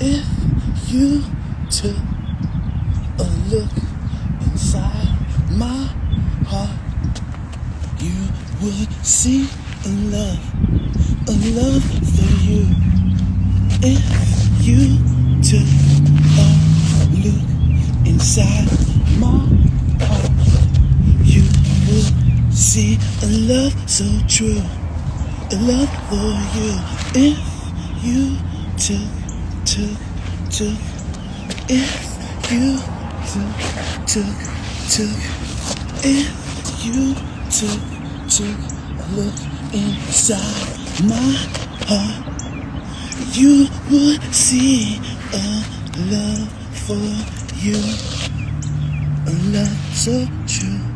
If you took a look inside my heart, you would see a love for you. If you took a look inside my heart, you would see a love so true, a love for you. If you took, if you if you took a look inside my heart, you would see a love for you, a love so true.